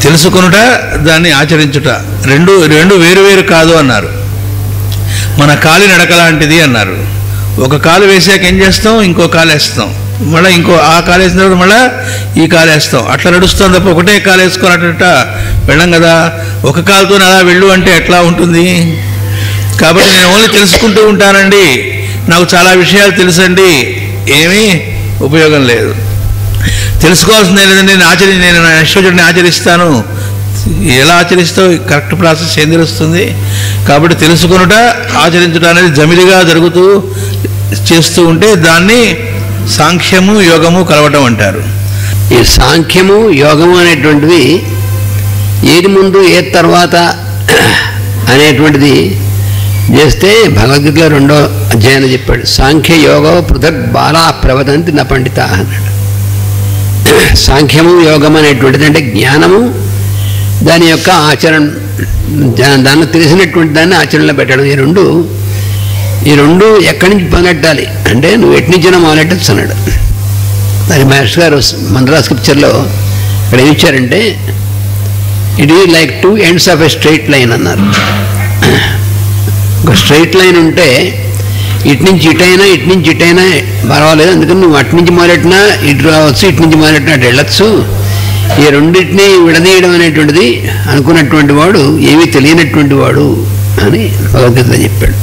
తెలుసుకొనుట, దాన్ని ఆచరించుట రెండు వేరు వేరు కాదు అన్నారు. మన కాలి నడక లాంటిది అన్నారు. ఒక కాలు వేసాక ఏం చేస్తాం, ఇంకో కాలు వేస్తాం, మళ్ళీ ఆ కాలు వేసిన తర్వాత మళ్ళీ ఈ కాలు వేస్తాం. అట్లా నడుస్తాం తప్ప ఒకటే కాలు వేసుకున్నట్ట వెళ్ళం కదా. ఒక కాలుతో అలా వెళ్ళు అంటే ఎట్లా ఉంటుంది? కాబట్టి నేను ఓన్లీ తెలుసుకుంటూ ఉంటానండి, నాకు చాలా విషయాలు తెలుసండి, ఏమీ ఉపయోగం లేదు. తెలుసుకోవాల్సిందే లేదండి. నేను నా ఈశ్వరుడిని ఆచరిస్తాను. ఎలా ఆచరిస్తావు? కరెక్ట్ ప్రాసెస్ ఏం తెలుస్తుంది? కాబట్టి తెలుసుకొనుట, ఆచరించుట అనేది జమిలిగా జరుగుతూ చేస్తూ ఉంటే దాన్ని సాంఖ్యము యోగము కలవటం అంటారు. ఈ సాంఖ్యము యోగము అనేటువంటిది ఏది ముందు ఏది తర్వాత అనేటువంటిది చేస్తే భగవద్గీతలో 2వ అధ్యాయంలో చెప్పాడు. సాంఖ్య యోగో పృథక్ బాలా ప్రవదంతి న పండిత అన్నాడు. సాంఖ్యము యోగం అనేటువంటిది అంటే జ్ఞానము, దాని యొక్క ఆచరణ, దాన్ని తెలిసినటువంటి దాన్ని ఆచరణలో పెట్టడం. ఈ రెండు ఎక్కడి నుంచి మొదలెట్టాలి అంటే నువ్వు ఎటు నుంచినా మొదలెట్టచ్చు అన్నాడు. మరి మాస్టర్ గారు మంత్రా స్క్రిప్చర్లో ఇక్కడ ఏమి ఇచ్చారంటే it is like 2 ends of a straight line అన్నారు. ఒక స్ట్రైట్ లైన్ ఉంటే ఇటు నుంచి ఇటైనా పర్వాలేదు, అందుకని నువ్వు అటు నుంచి మొదలెట్టినా ఇటు రావచ్చు, ఇటు నుంచి మొదలెట్టినా అటు వెళ్ళచ్చు. ఈ రెండింటినీ విడదీయడం అనేటువంటిది అనుకున్నటువంటి వాడు ఏమీ తెలియనటువంటి వాడు అని భగవద్గీతలో చెప్పాడు.